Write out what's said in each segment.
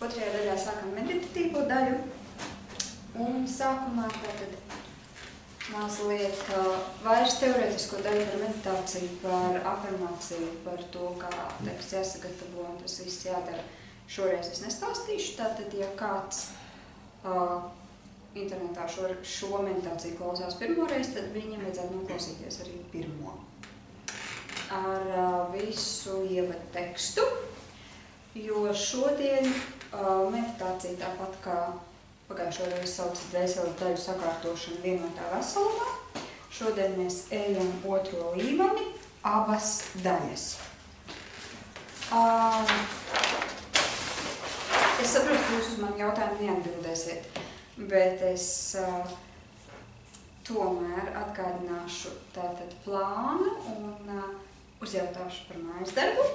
Otrajā daļā sākam meditatīvo daļu. Un sākumā tātad mazliet vairs teorētisko daļu par meditāciju, par afirmāciju, par to, kā teksts jāsagatavo un tas viss jādara. Šoreiz es nestāstīšu, tātad, ja kāds internetā šo meditāciju klausās pirmoreiz, tad viņam vajadzētu noklausīties arī pirmo. Ar visu ievadu tekstu, jo šodien meditācija tāpat kā pagājušo reizi saucas dvēseles daļu sakārtošana vienotā veselumā. Šodien mēs ejam otro līmeni, abas daļas. Es saprotu, ka jūs uz mani jautājumu neatbildēsiet, bet es tomēr atgādināšu tātad plānu un uzjautāšu par mājas darbu.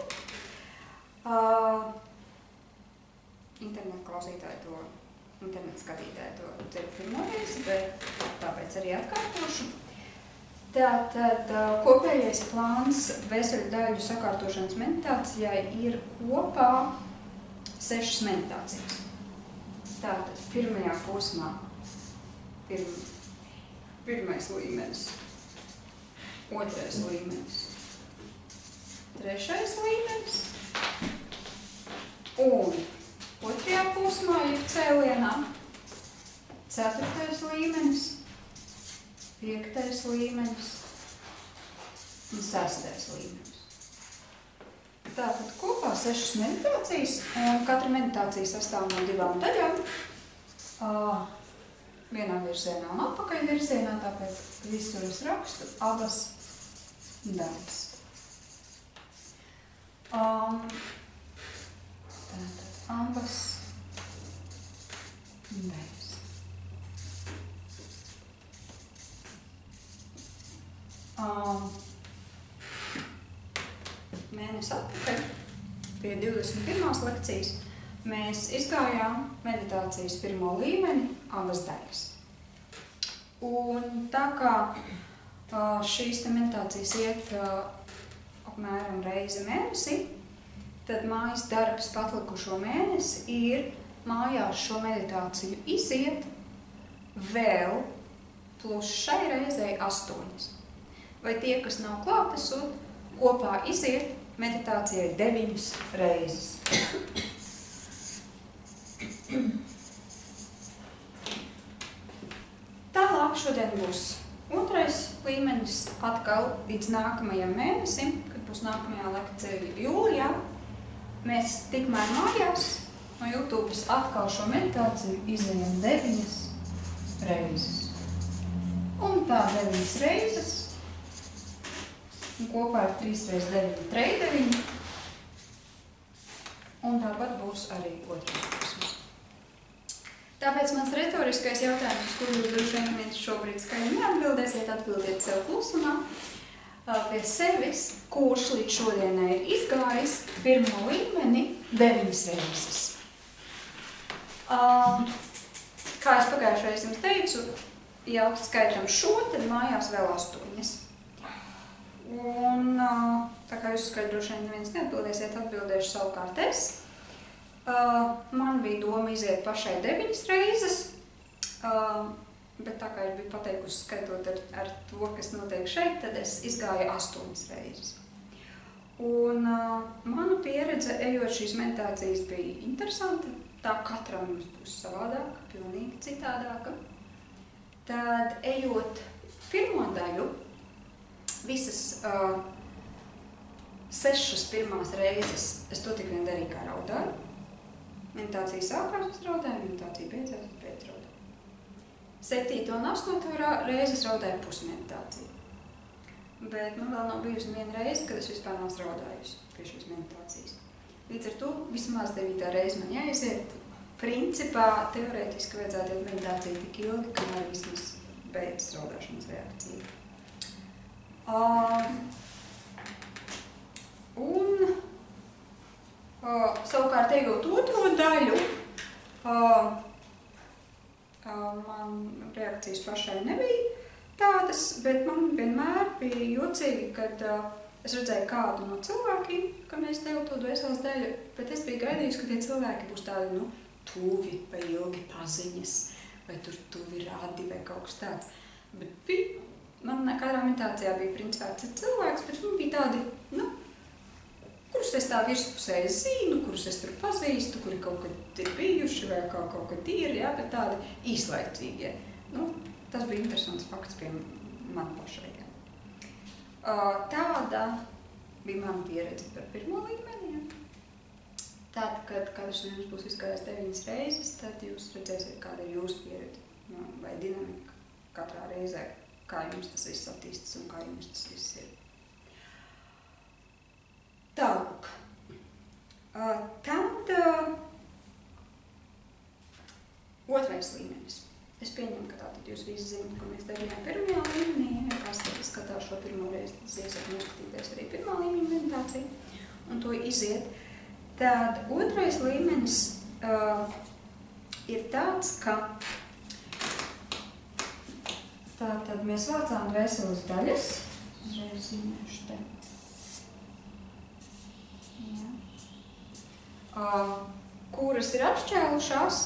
Internetu skatītāji to dzird pirmoreiz, bet tāpēc arī atkārtošu. Tātad kopējais plāns dvēseļu daļu sakārtošanas meditācijai ir kopā 6 meditācijas. Tātad pirmajā posmā pirmais līmenis, otrais līmenis, trešais līmenis un otrajā posmā ir cēlienā 4. līmenis, 5. līmenis un 6. līmenis. Tātad kopā 6 meditācijas, un katra meditācija sastāv no 2 daļām. Vienā virzienā un atpakaļ virzienā, tāpēc visur es rakstu abas daļas. Tātad abas daļas. Mēnesi atpakaļ pie 21. lekcijas mēs izgājām meditācijas pirmo līmeni, abas daļas. Un tā kā šīs meditācijas iet apmēram reizi mēnesi, tad mājas darbs patlikušo mēnesi ir mājās šo meditāciju iziet vēl plus šai reizei 8. Vai tie, kas nav klātesot, kopā iziet meditācijai 9 reizes. Tālāk šodien būs 2. līmenis atkal līdz nākamajam mēnesim, kad būs nākamajā lekcija jūlijā. Mēs tikmēr mājās no YouTube atkal šo meditāciju izējam 9 reizes. Un tā 9 reizes. Un kopā ir 3 x 9, 39. Un tāpat būs arī otrā posms. Tāpēc mans retoriskais jautājums, kur jūs droši vien šobrīd skaļi neatbildēsiet, atbildiet sev klusumā pie sevis, kurš līdz šodienai ir izgājis pirmo līmeni 9 reizes. Kā es pagājušajā jums teicu, ja skaitam šo, tad mājās vēl 8. Un tā kā jūs skaidri droši vien neviens neatbildēsiet, atbildēšu savukārt es. Man bija doma iziet pašai 9 reizes, bet tā kā es biju pateikusi skaitot ar to, kas notiek šeit, tad es izgāju 8 reizes. Un mana pieredze, ejot šīs meditācijas, bija interesanta. Tā katram mums būs savādāka, pilnīgi citādāka. Tad, ejot pirmo daļu, visas 6 pirmās reizes es to tik vien darīju kā raudāju. Meditācija sākās, es raudāju, meditācija beidzās, es pēc raudāju. 7. un 8. reizi es raudāju pusmeditāciju. Bet man vēl nav bijusi neviena reize, kad es vispār nav raudājusi pie šīs meditācijas. Līdz ar to vismaz 9. reize man jāiziet. Principā, teorētiski vajadzētu iet meditāciju tik ilgi, kamēr vismaz beidzas raudāšanas reakcija. Savukārt, ejot otro daļu, man reakcijas pašai nebija tādas, bet man vienmēr bija jocīgi, kad es redzēju kādu no cilvēkiem, kam es devu to dvēseles daļu, bet es biju gaidījusi, ka tie cilvēki būs tādi, tuvi vai ilgi paziņas, vai tur tuvi radi vai kaut kas tāds. Bet man katrā meditācijā bija principā cits cilvēks, bet viņi bija tādi, kurus es tā virspusēji zinu, kurus es tur pazīstu, kuri kaut kad ir bijuši vai kaut kad ir, jā, bet tādi īslaicīgi. Tas bija interesants fakts pie man pašai. Tāda bija mana pieredze par pirmo līmeni. Tad, kad katrs no jums būs izgājis 9 reizes, tad jūs redzēsiet, kāda ir jūsu pieredze vai dinamika katrā reizē, kā jums tas viss attīstas un kā jums tas viss ir. Tālāk. Tad otrais līmenis. Es pieņemu, ka tātad jūs visi zināt, ko mēs darījām pirmajā līmenī. Ja kāds skatās šo pirmo reizi, tas iesaka noskatīties arī pirmā līmeņa meditāciju un to iziet. Tad otrais līmenis ir tāds, ka tātad mēs vācām dvēseles daļas. Uzreiz zīmēšu te. Kuras ir apšķēlušās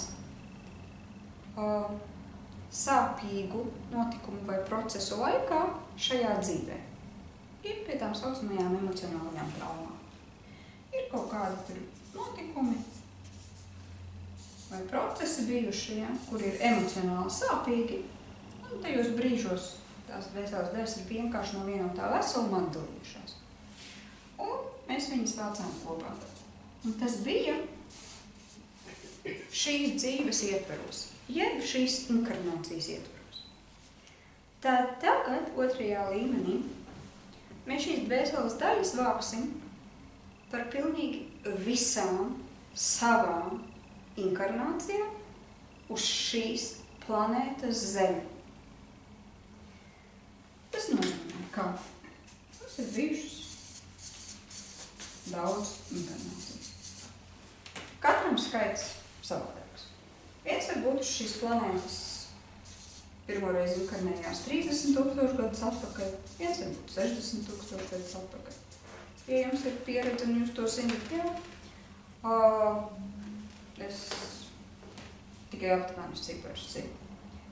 sāpīgu notikumu vai procesu laikā šajā dzīvē. Ir pie tām saucamajām emocionālajām traumām. Ir kaut kādi tur notikumi vai procesi bijuši, kur ir emocionāli sāpīgi, un tajos brīžos tās dvēseles daļas ir vienkārši no viena un tā veseluma atdalījušās. Un mēs viņas vācām kopā. Un tas bija šīs dzīves ietveros, jeb šīs inkarnācijas ietveros. Tad tagad, otrajā līmenī, mēs šīs dvēseles daļas vāksim par pilnīgi visām savām inkarnācijām uz šīs planētas Zemi. Tas nozīmē, ka mums ir bijušas daudz inkarnācijas. Katram skaits savādāks. Viens varbūt uz šīs planētas pirmoreiz inkarnējās 30,000 gadus atpakaļ, viens varbūt 60,000 gadus atpakaļ. Ja jums ir pieredze un jūs to zināt, es tikai aptuveni ciparus zinu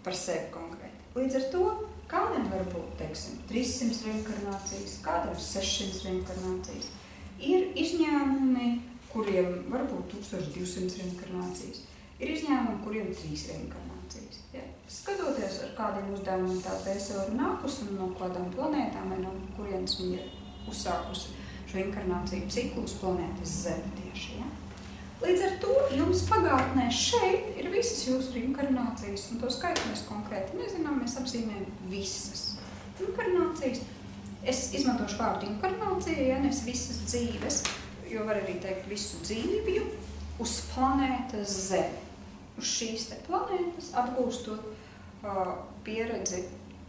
par sevi konkrēti. Līdz ar to, kādam var būt, 300 reinkarnācijas, kādam 600 reinkarnācijas. Ir izņēmumi, kuriem var būt 1200 reinkarnācijas. Ir izņēmumi, kuriem 3 reinkarnācijas. Ja? Skatoties, ar kādiem uzdevumiem tā dvēsele ir nākusi un no kādām planētām, vai no kurienes viņa ir uzsākusi šo inkarnāciju ciklu uz planētas Zemi tieši. Ja? Līdz ar to jums pagātnē šeit ir visas jūsu inkarnācijas, un to skaitu mēs konkrēti nezinām, mēs apzīmējam visas inkarnācijas. Es izmantošu vārdu inkarnācija, ja nevis visas dzīves, jo var arī teikt visu dzīvju uz planētas Zemi. Uz šīs te planētas apgūstot pieredzi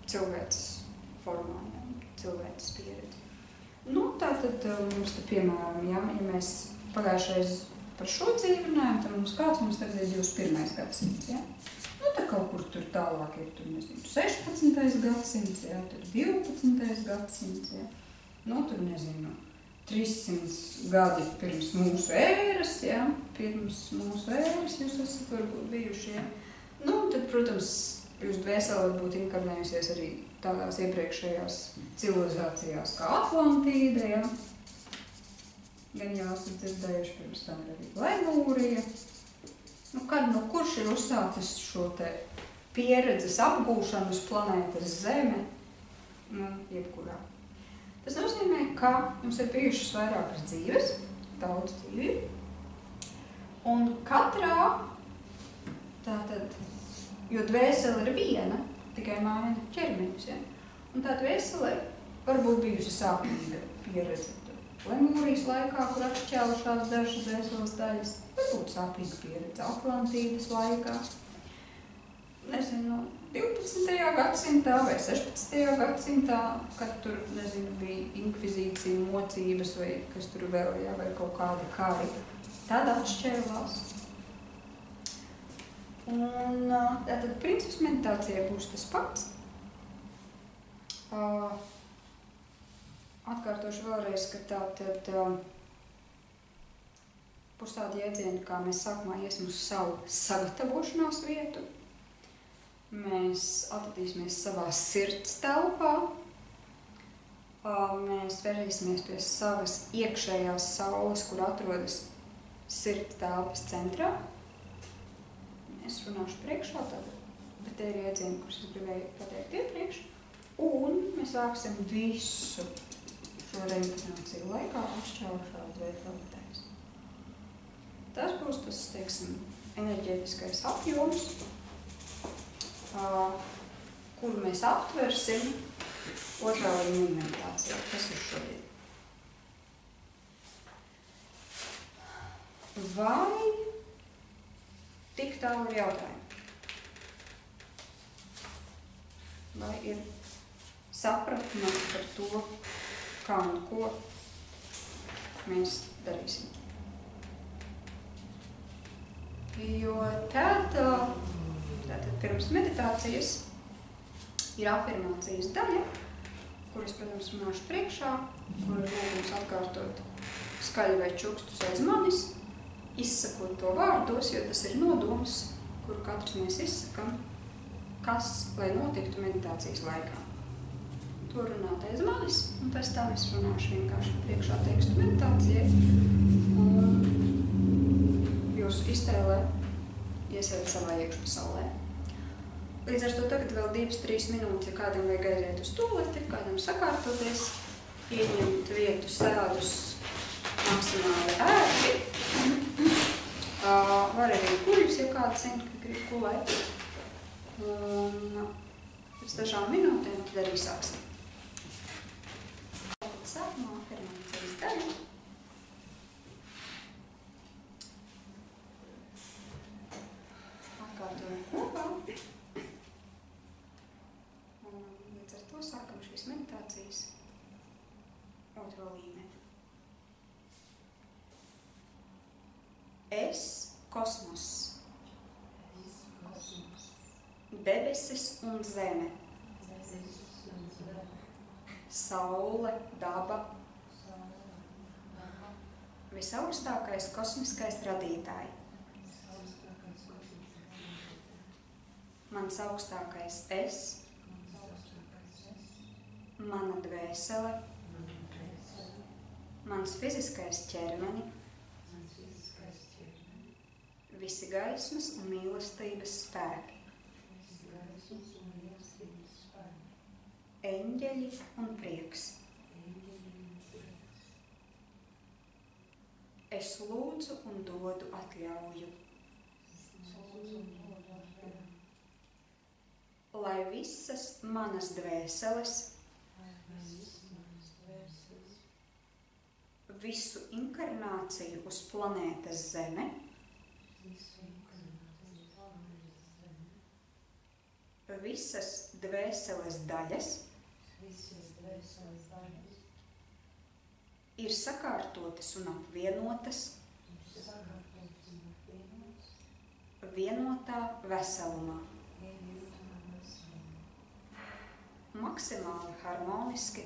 cilvēces formā, ja, cilvēces pieredzi. Tātad mums te piemēram, ja mēs pagājušreiz par šo dzīvi runājam, tad mums tagad ir 21. gadsimts, ja? Tad kaut kur tur tālāk ir, 16. gadsimts, ja, tur 12. gadsimts, ja. Tur 300 gadi pirms mūsu ēras, ja, jūs esat varbūt bijuši, ja. Tad, protams, jūs dvēsele varbūt inkarnējusies arī tādās iepriekšējās civilizācijās kā Atlantīda, ja. Gan jau esat dzirdējuši pirms tam arī Lemūrija. Kurš ir uzsācis šo te pieredzes apgūšanu uz planētas Zeme? Jebkurā. Tas nozīmē, ka jums ir bijušas vairākas dzīves, daudz dzīvju, un katrā, tātad, jo dvēsele ir viena, tikai maina ķermeņus, ja? Un tā dvēsele var būt bijusi sāpīga pieredze. Lemūrijas laikā, kur atšķēlušās dažas dvēseles daļas, varbūt sāpīga pieredze Atlantīdas laikā. 12. gadsimtā vai 16. gadsimtā, kad tur, bija inkvizīcija, mocības vai kas tur vēl, ja, vai kaut kādi kari. Tad atšķēlās. Un tātad princips meditācijai būs tas pats. Atkārtošu vēlreiz, ka tātad būs tādi jēdzieni, kā mēs sākumā iesim uz savu sagatavošanās vietu. Mēs atradīsimies savā sirds telpā. Mēs vērsīsimies pie savas iekšējās saules, kur atrodas sirds telpas centrā. Es runāšu priekšā tātad, bet te ir jēdzieni, kurus es gribēju pateikt iepriekš. Un mēs vāksim visu šo reinkarnāciju laikā atšķaušās veiklotājs. Tas būs tas, teiksim, enerģētiskais apjoms, kuru mēs aptversim otrā līmeņa meditācijā. Tas ir šodien. Vai tik tālu ir jautājumi? Vai ir sapratne par to, kā un ko mēs darīsim? Jo tātad pirms meditācijas ir afirmācijas daļa, kuras, protams, runāšu priekšā, kur ir lūgums atkārtot skaļi vai čukstus aiz manis, izsakot to vārdos, jo tas ir nodoms, kuru katrs mēs izsakam, kas, lai notiktu meditācijas laikā. To runāt aiz manis, un pēc tam es runāšu vienkārši priekšā tekstu meditācijai, un jūs iztēlē iesiet savā iekšpasaulē. Līdz ar to tagad vēl 2-3 minūtes, ja kādam vajag aiziet uz tualeti, kādam sakārtoties, ieņemt vietu sēdus maksimāli ērti. Var arī kuļus, ja kāds zina, ka grib kulēt. Un pēc dažām minūtēm tad arī sāksim. Sākumā afirmācijas daļa. Atkārtojam kopā. Un līdz ar to sākam šīs meditācijas otro līmeni. Es, kosmos, debesis un zeme, saule, daba, visaugstākais kosmiskais radītāji, mans augstākais es, mana dvēsele, mans fiziskais ķermeni, visi gaismas un mīlestības spēki, eņģeļi un prieks. Es lūdzu un dodu atļauju, lai visas manas dvēseles, visu inkarnāciju uz planētas Zeme, visas dvēseles daļas ir sakārtotas un apvienotas vienotā veselumā, maksimāli harmoniski,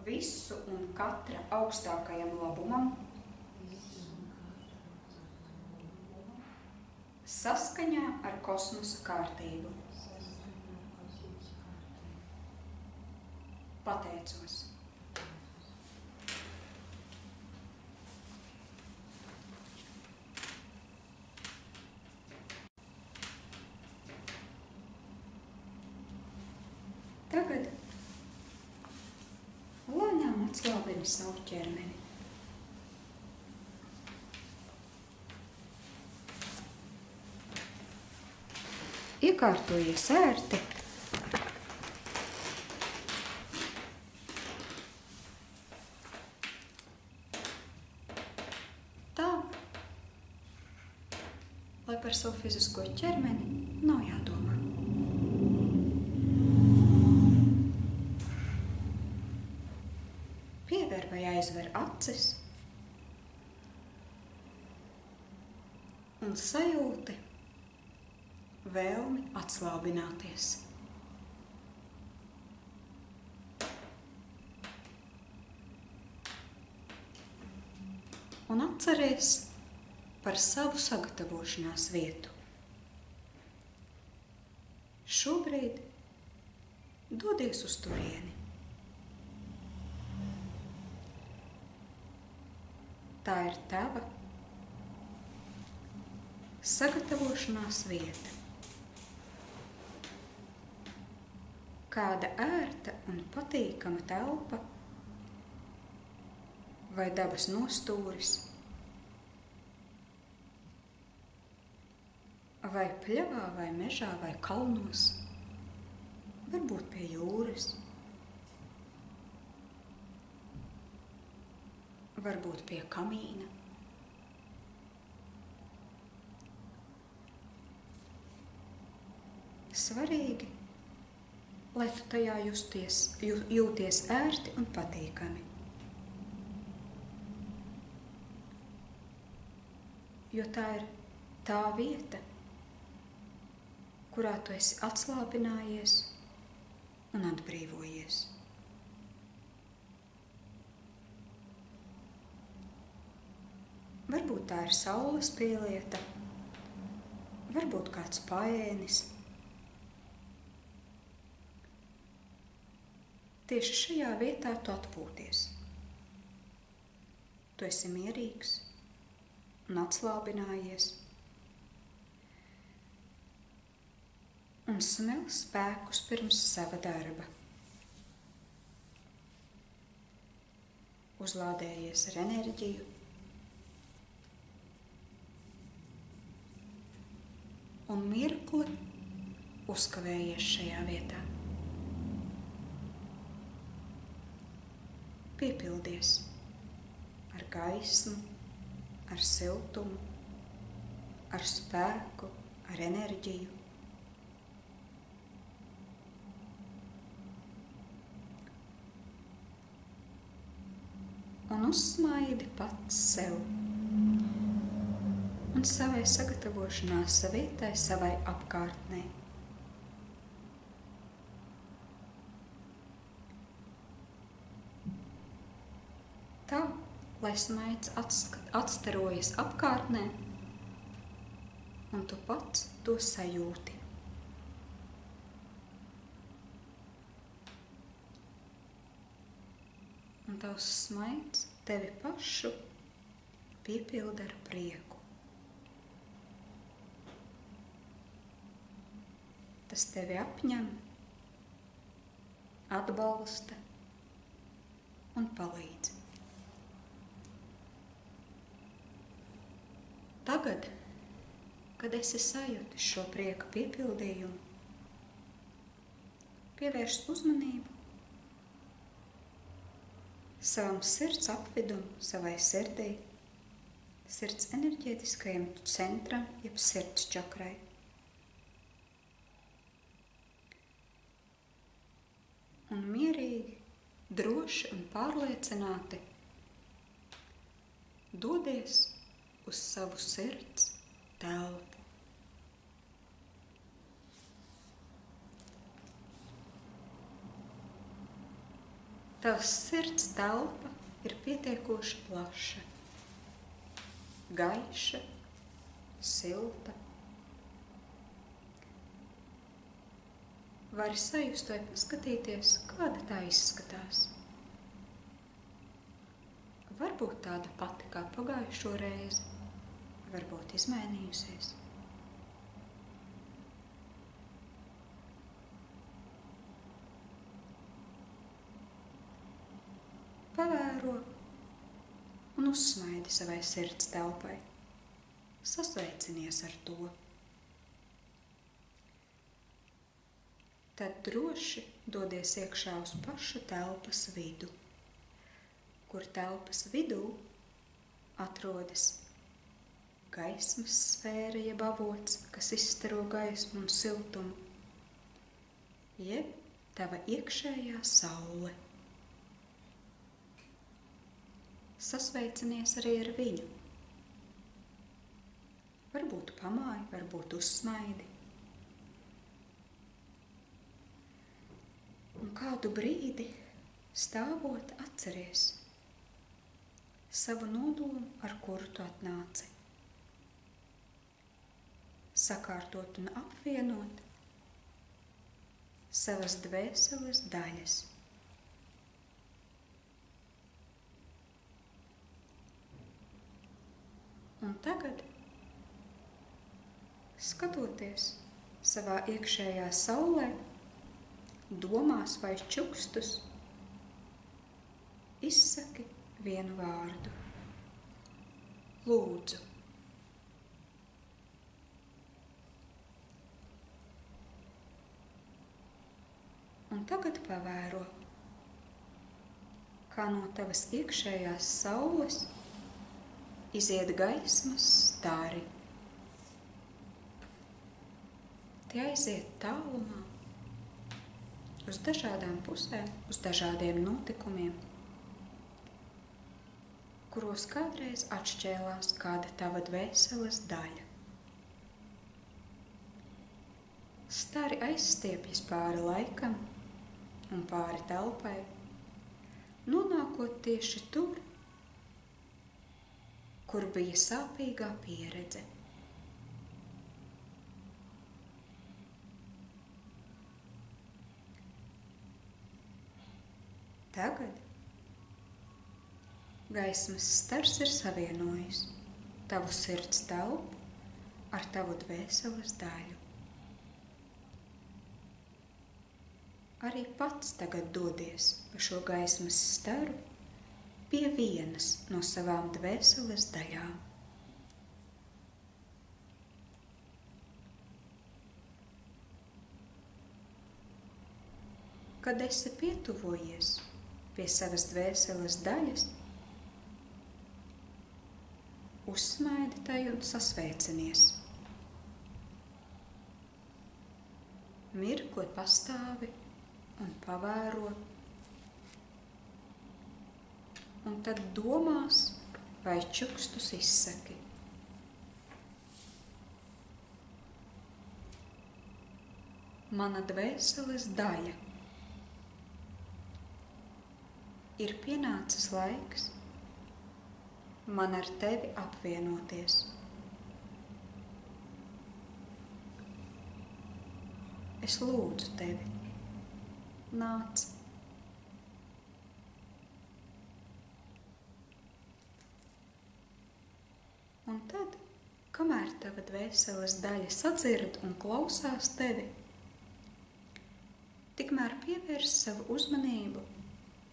visu un katra augstākajam labumam, saskaņā ar kosmosa kārtību. Pateicos. Tagad lēnām atslābini savu ķermeni. Iekārtojies ērti. Tā, lai par savu fizisko ķermeni nav jādomā. Piever vai aizver acis un sajūti vēlmi atslābināties. un atceries par savu sagatavošanās vietu. Šobrīd dodies uz turieni. Tā ir tava sagatavošanās vieta. Kāda ērta un patīkama telpa vai dabas nostūris, vai pļavā, vai mežā, vai kalnos, varbūt pie jūras, varbūt pie kamīna. Svarīgi, lai tu tajā jūties ērti un patīkami. Jo tā ir tā vieta, kurā tu esi atslābinājies un atbrīvojies. Varbūt tā ir saules pielieta, varbūt kāds paēnis. Tieši šajā vietā tu atpūties. Tu esi mierīgs un atslābinājies un smel spēkus pirms sava darba. Uzlādējies ar enerģiju un mirkli uzkavējies šajā vietā. Piepildies ar gaismu, ar siltumu, ar spēku, ar enerģiju. Un uzsmaidi pats sev un savai sagatavošanās vietai, savai apkārtnē. Tā, lai smaids atstarojas apkārtnē, un tu pats to sajūti. Un tavs smaids tevi pašu piepilda ar prieku. Tas tevi apņem, atbalsta un palīdz. Tagad, kad esi sajutis šo prieka piepildījumu, pievērš uzmanību savam sirds apvidum, savai sirdī, sirds enerģētiskajam centram, jeb sirds čakrai. Un mierīgi, droši un pārliecināti dodies uz savu sirds telpu. Tavs sirds telpa ir pietiekoši plaša, gaiša, silta. Vari sajust vai paskatīties, kāda tā izskatās. Varbūt tāda pati kā pagājušo reizi, varbūt izmainījusies. Pavēro un uzsmaidi savai sirds telpai. Sasveicinies ar to. Tad droši dodies iekšā uz pašu telpas vidu, kur telpas vidū atrodas gaismas sfēra jeb avots, kas izstaro gaismu un siltumu, jeb tava iekšējā saule. Sasveicinies arī ar viņu. Varbūt pamāji, varbūt uzsmaidi. Un kādu brīdi stāvot atceries savu nodomu, ar kuru tu atnāci. Sakārtot un apvienot savas dvēseles daļas. Un tagad, skatoties savā iekšējā saulē, domās vai čukstus, izsaki vienu vārdu. Lūdzu. Un tagad pavēro, kā no tavas iekšējās saules iziet gaismas stari. Tie aiziet tālumā, uz dažādām pusēm, uz dažādiem notikumiem, kuros kādreiz atšķēlās kāda tava dvēseles daļa. Stari aizstiepjas pāri laikam un pāri telpai, nonākot tieši tur, kur bija sāpīgā pieredze. Tagad gaismas stars ir savienojis tavu sirds telpu ar tavu dvēseles daļu. Arī pats tagad dodies pa šo gaismas staru pie vienas no savām dvēseles daļām. Kad esi pietuvojies pie savas dvēseles daļas, uzsmaidi tai un sasveicinies. Mirkli pastāvi un pavēro, un tad domās vai čukstus izsaki. Mana dvēseles daļa. Ir pienācis laiks man ar tevi apvienoties. Es lūdzu tevi, nāc. Un tad, kamēr tava dvēseles daļa sadzird un klausās tevi, tikmēr pievērs savu uzmanību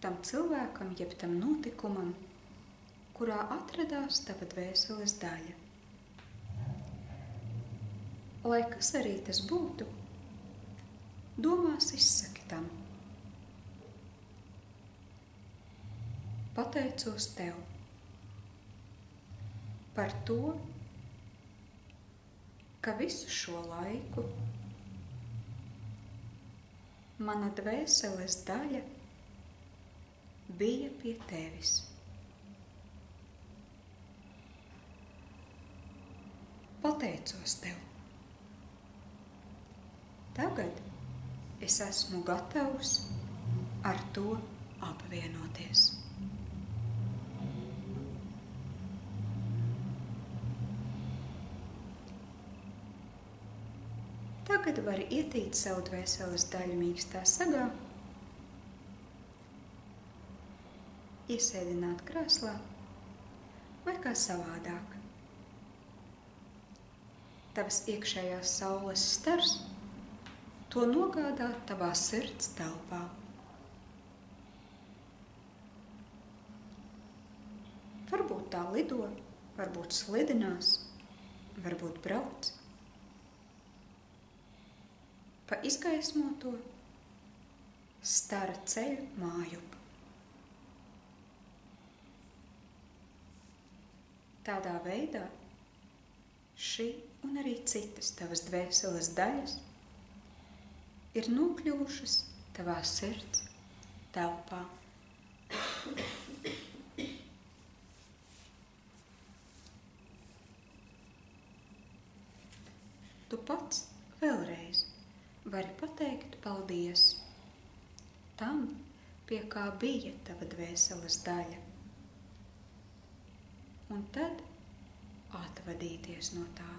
tam cilvēkam, jeb tam notikumam, kurā atradās tava dvēseles daļa. Lai kas arī tas būtu, domās izsaki tam. Pateicos tev par to, ka visu šo laiku mana dvēseles daļa bija pie tevis. Pateicos tev. Tagad es esmu gatavs ar to apvienoties. Tagad vari ietīt savu dvēseles daļu mīkstā sagā, iesēdināt krēslā vai kā savādāk. Tavas iekšējās saules stars to nogādāt tavā sirds telpā. Varbūt tā lido, varbūt slidinās, varbūt brauc. Pa izgaismoto stara ceļu mājup. Tādā veidā šī un arī citas tavas dvēseles daļas ir nokļuvušas tavā sirds telpā. Tu pats vēlreiz vari pateikt paldies tam, pie kā bija tava dvēseles daļa. un tad atvadīties no tā.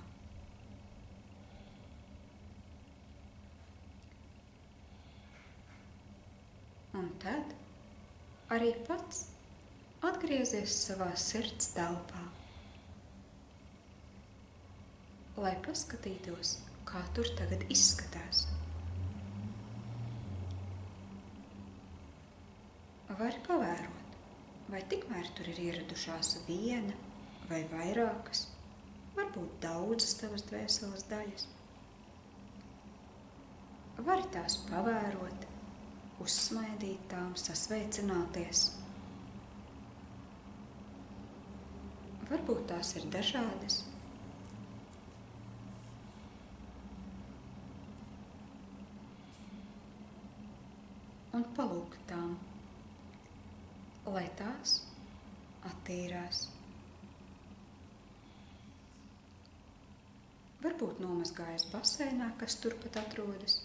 Un tad arī pats atgriezies savā sirds telpā, lai paskatītos, kā tur tagad izskatās. Vari pavērot, vai tikmēr tur ir ieradušās viena vai vairākas, varbūt daudzas tavas dvēseles daļas. Vari tās pavērot, uzsmaidīt tām, sasveicināties. Varbūt tās ir dažādas. Un palūgt tām, lai tās attīrās. Varbūt nomazgājas baseinā, kas turpat atrodas,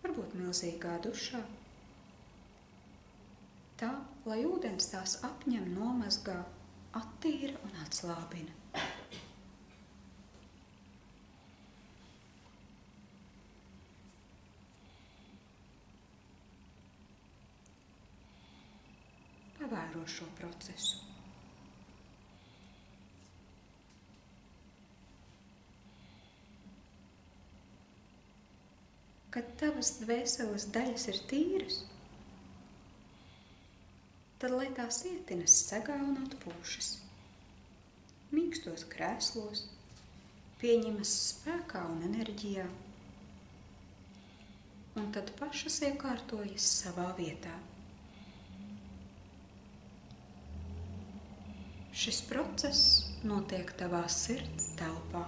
varbūt milzīgā dušā. Tā, lai ūdens tās apņem, nomazgā, attīra un atslābina. Pavēro šo procesu. Kad tavas dvēseles daļas ir tīras, tad lai tās ietinas segā un atpūšas, mīkstos krēslos, pieņemas spēkā un enerģijā, un tad pašas iekārtojas savā vietā. Šis process notiek tavā sirds telpā.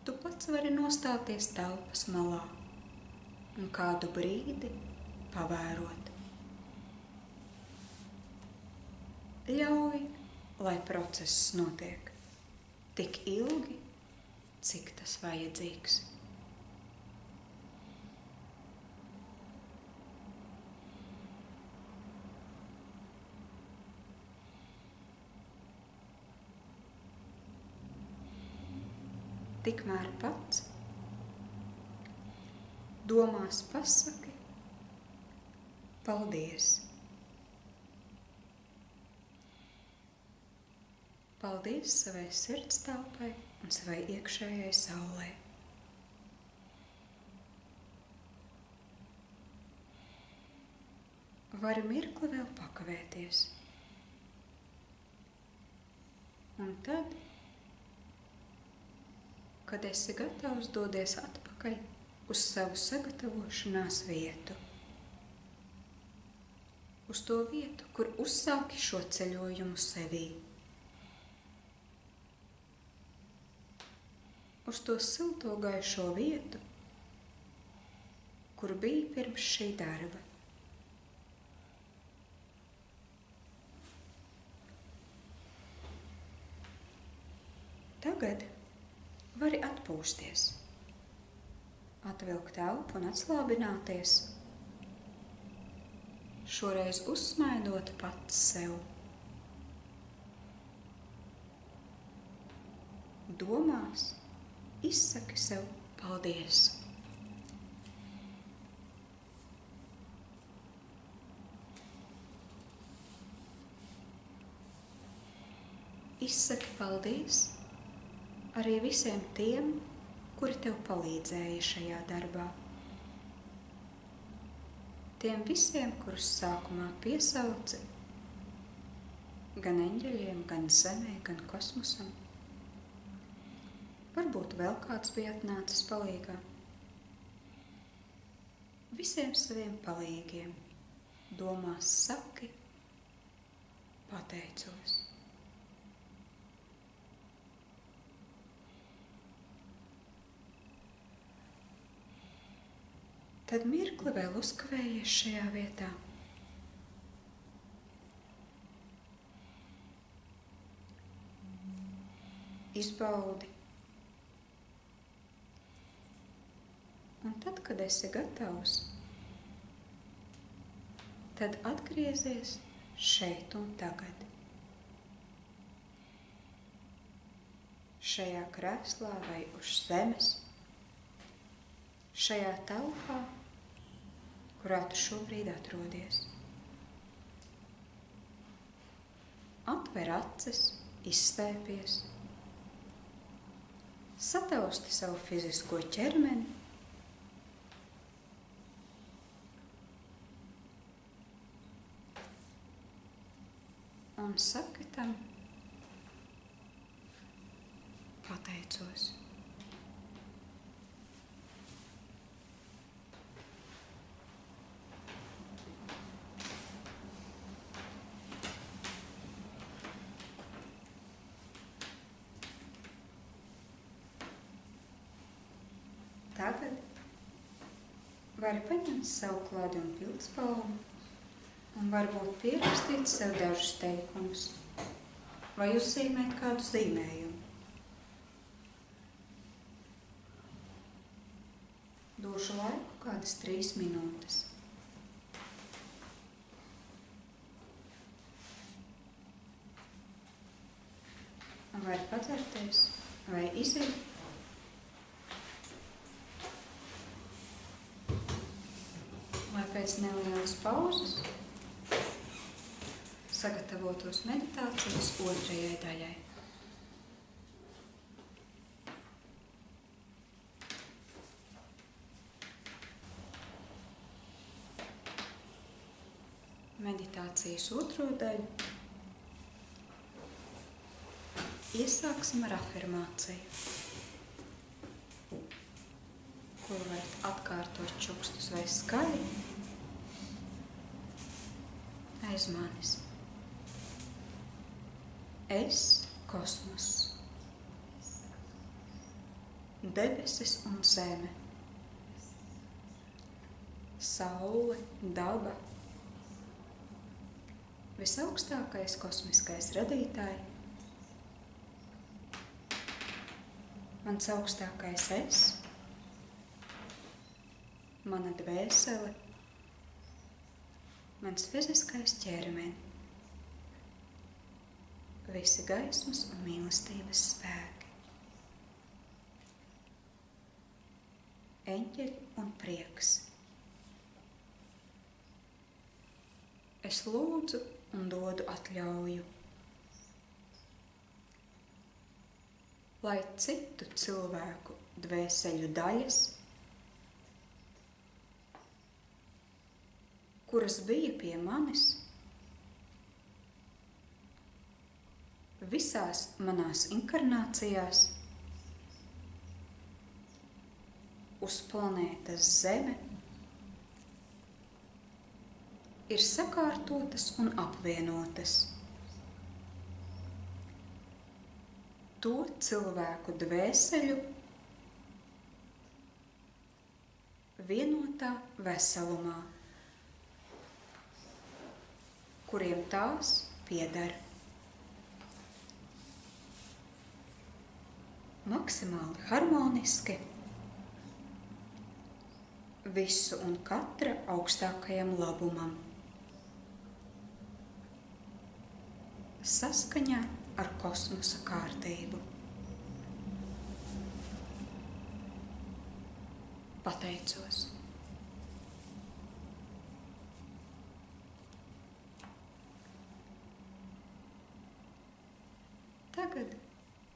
Tu pats vari nostāties telpas malā un kādu brīdi pavērot. Ļauj, lai process notiek tik ilgi, cik tas vajadzīgs. Tikmēr pats domās pasaki paldies. Paldies savai sirds telpai un savai iekšējai saulē. Vari mirkli vēl pakavēties. Un tad, kad esi gatavs, dodies atpakaļ uz savu sagatavošanās vietu. Uz to vietu, kur uzsāki šo ceļojumu sevī. Uz to silto gaišo vietu, kur biji pirms šī darba. Tagad vari atpūsties, atvilkt elpu un atslābināties, šoreiz uzsmaidot pats sev. Domās izsaki sev paldies. Izsaki paldies arī visiem tiem, kuri tev palīdzēja šajā darbā. Tiem visiem, kurus sākumā piesauci, gan eņģeļiem, gan zemē, gan kosmosam. Varbūt vēl kāds bija atnācis palīgā. Visiem saviem palīgiem domās saki pateicos. Tad mirkli vēl uzkavējies šajā vietā. Izbaudi. Un tad, kad esi gatavs, tad atgriezies šeit un tagad, šajā krēslā vai uz zemes, šajā telpā, kurā tu šobrīd atrodies. Atver acis, izstēpies, satausti savu fizisko ķermeni un saki tam pateicos. Tagad vari paņemt savu klādienu pildspalvu un varbūt pierakstīt sev dažus teikumus vai uzzīmēt kādu zīmējumu. Došu laiku kādas 3 minūtes. Vari padzerties vai iziet. Lai pēc nelielas pauzes sagatavotos meditācijas otrajai daļai. Meditācijas otro daļu iesāksim ar afirmāciju, kuru varat atkārtot čukstus vai skaļi aiz manis. Es, kosmos, debesis un zeme, saule, daba, visaugstākais kosmiskais radītāji, mans augstākais es, mana dvēsele, mans fiziskais ķermenis, visi gaismas un mīlestības spēki, eņģeļi un prieks. Es lūdzu un dodu atļauju, lai citu cilvēku dvēseļu daļas, kuras bija pie manis, visās manās inkarnācijās uz planētas Zeme ir sakārtotas un apvienotas. To cilvēku dvēseļu vienotā veselumā, kuriem tās pieder. Maksimāli harmoniski, visu un katra augstākajam labumam, saskaņā ar kosmosa kārtību. Pateicos. Tagad,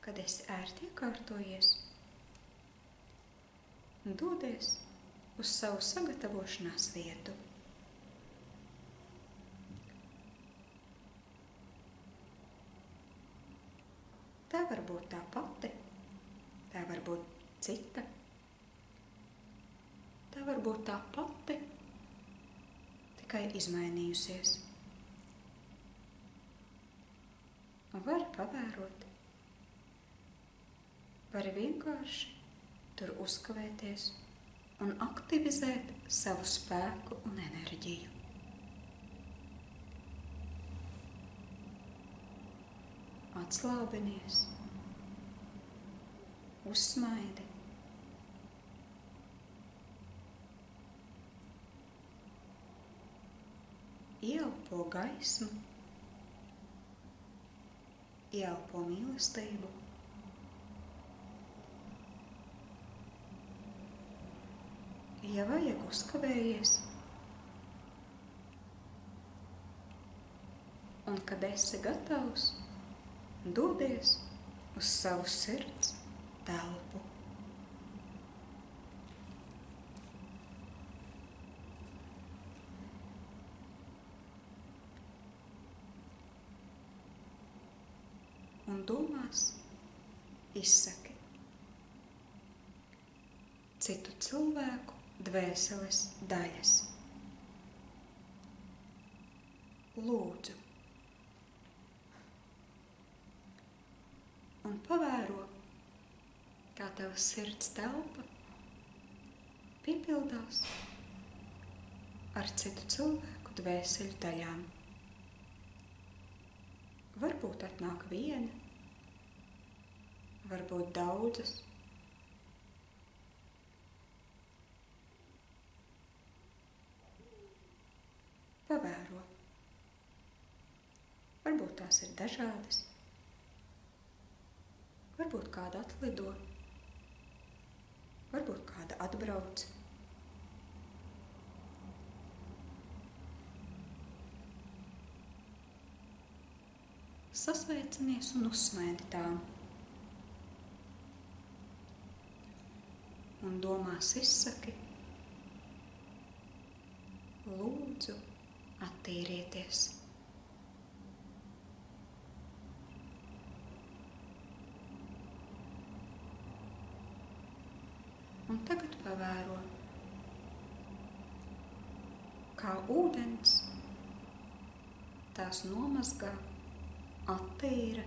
kad esi ērti iekārtojies, dodies uz savu sagatavošanās vietu. Tā var būt tā pati, tā var būt cita, tā var būt tā pati, tikai izmainījusies. Un vari pavērot, vari vienkārši tur uzkavēties un aktivizēt savu spēku un enerģiju. Atslābinies, uzsmaidi, ieelpo gaismu, ieelpo mīlestību Ja vajag, uzkavējies. Un, kad esi gatavs, dodies uz savu sirds telpu. Un domās izsaki citu cilvēku dvēseles daļas. Lūdzu. Un pavēro, kā tava sirds telpa piepildās ar citu cilvēku dvēseļu daļām. Varbūt atnāk viena, varbūt daudzas. Pavēro. Varbūt tās ir dažādas. Varbūt kāda atlido. Varbūt kāda atbrauc. Sasveicinies un uzsmaidi tām. Un domās izsaki, lūdzu, attīrieties. Un tagad pavēro, kā ūdens tās nomazgā, attīra,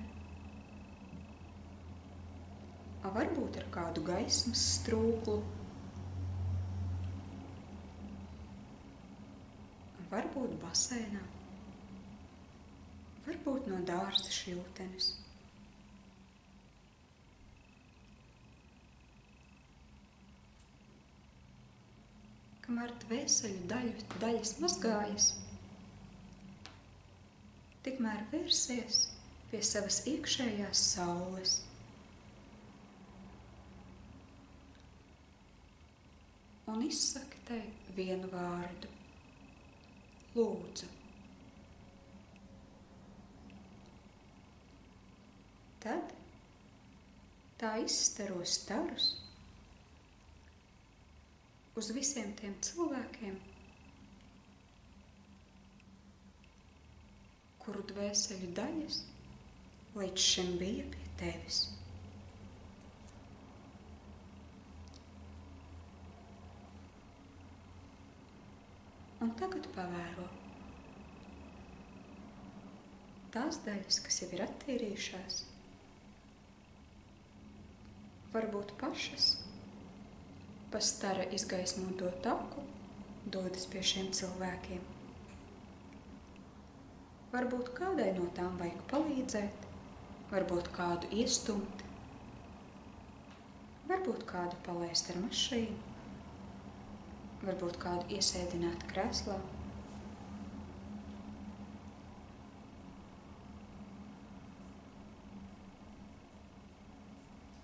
varbūt ar kādu gaismas strūklu, varbūt basēnā, varbūt no dārza šļūtenes. Kamēr dvēseļu daļas mazgājas, tikmēr vērsies pie savas iekšējās saules. Un izsaki tai vienu vārdu – lūdzu. Tad tā izstaro starus uz visiem tiem cilvēkiem, kuru dvēseļu daļas līdz šim bija pie tevis. Un tagad pavēro tās daļas, kas jau ir attīrījušās, varbūt pašas pa stara izgaismoto taku dodas pie šiem cilvēkiem. Varbūt kādai no tām vajag palīdzēt, varbūt kādu iestumt, varbūt kādu palaist ar mašīnu, varbūt kādu iesēdināt krēslā.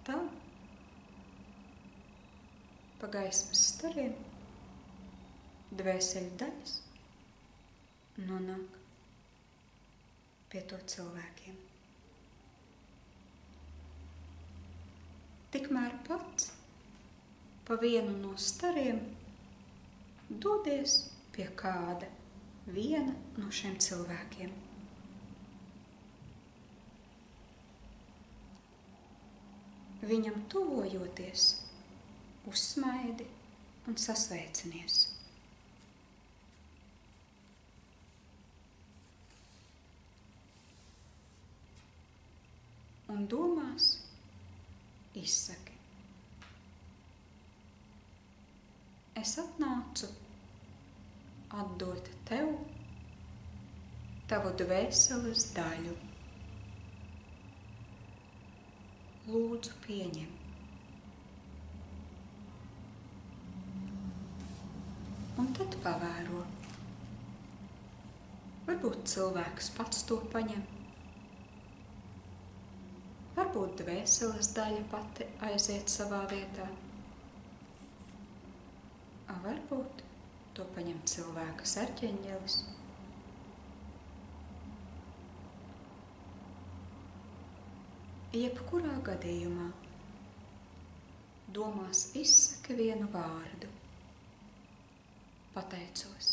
Tā pa gaismas stariem dvēseļu daļas nonāk pie to cilvēkiem. Tikmēr pats pa vienu no stariem dodies pie kāda viena no šiem cilvēkiem. Viņam tuvojoties, uzsmaidi un sasveicinies. Un domās izsaki. Es atnācu atdot tev tavu dvēseles daļu. Lūdzu, pieņem. Un tad pavēro. Varbūt cilvēks pats to paņem. Varbūt dvēseles daļa pati aiziet savā vietā. Varbūt to paņem cilvēka sarķeņģelis. Jebkurā gadījumā domās izsaki vienu vārdu. Pateicos.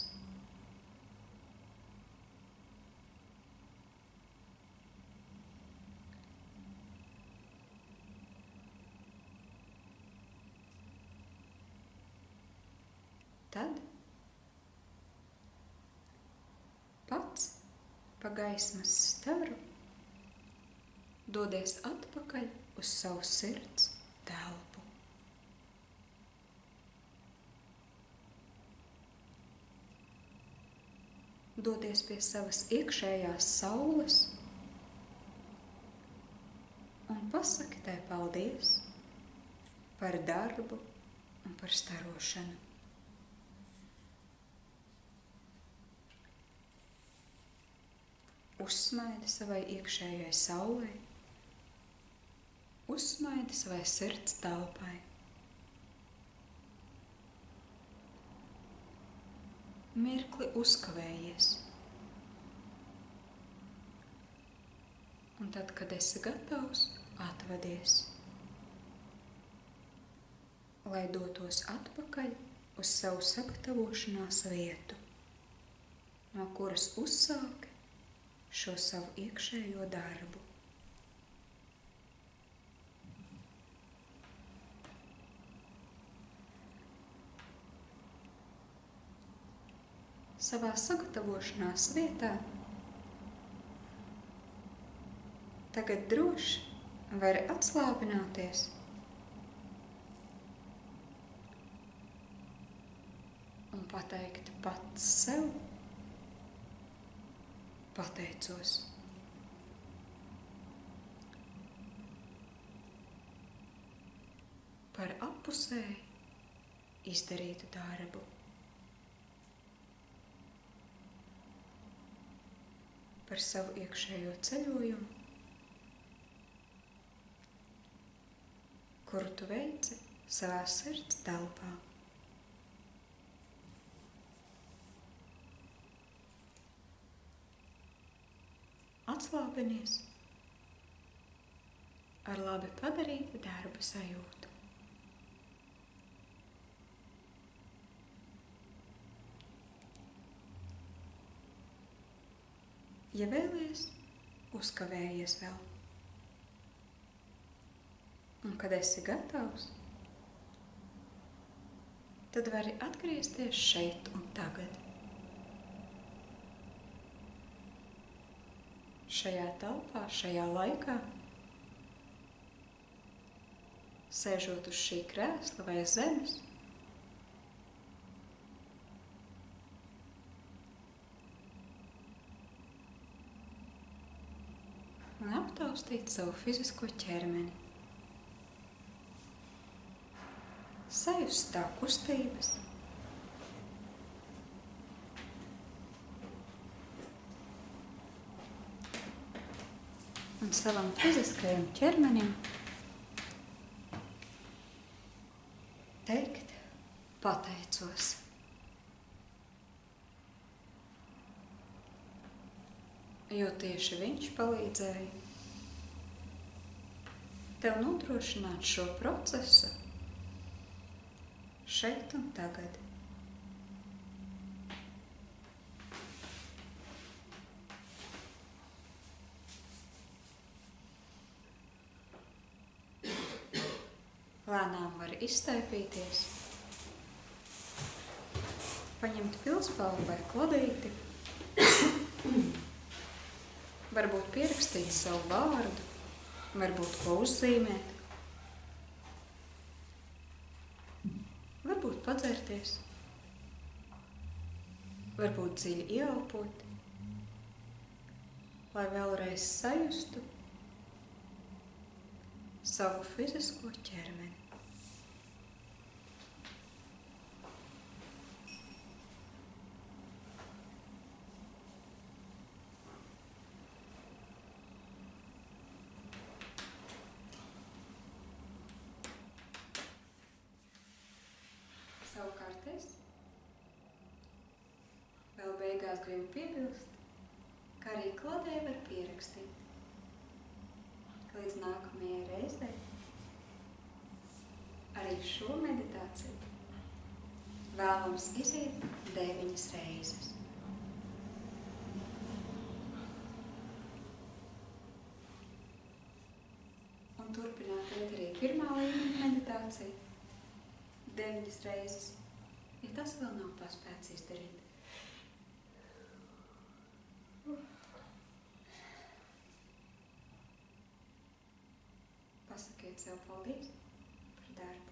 Tad pats pa gaismas staru dodies atpakaļ uz savu sirds telpu. Dodies pie savas iekšējās saules un pasaki tai paldies par darbu un par starošanu. Uzsmaidi savai iekšējai saulei, uzsmaidi savai sirds telpai. Mirkli uzkavējies. Un tad, kad esi gatavs, atvadies, lai dotos atpakaļ uz savu sagatavošanās vietu, no kuras uzsāki šo savu iekšējo darbu. Savā sagatavošanās vietā tagad droši vari atslābināties un pateikt pats sev: pateicos. Par appusēji izdarītu darbu. Par savu iekšējo ceļojumu, kuru tu veici savā sirds telpā. Atslābinies ar labi padarītu darba sajūtu. Ja vēlies, uzkavējies vēl. Un kad esi gatavs, tad vari atgriezties šeit un tagad. Šajā telpā, šajā laikā, sēžot uz šī krēsla vai zemes, un aptaustīt savu fizisko ķermeni. Sajust tā kustības. Un savam fiziskajam ķermenim teikt: pateicos. Jo tieši viņš palīdzēja tev nodrošināt šo procesu šeit un tagad. Lēnām var izstaipīties, paņemt pildspalvu vai kladīti, varbūt pierakstīt savu vārdu, varbūt ko uzzīmēt, varbūt padzerties, varbūt dziļi ieelpot, lai vēlreiz sajustu savu fizisko ķermeni. Savukārt kartes. Vēl beigās gribu piebilst, ka arī kladē var pierakstīt. Līdz nākamajai reizei arī šo meditāciju vēlams iziet 9 reizes. Un turpināt iet arī pirmā līmeņa meditācija 9 reizes, ja tas vēl nav paspēts izdarīt. Pasakiet sev paldies par darbu.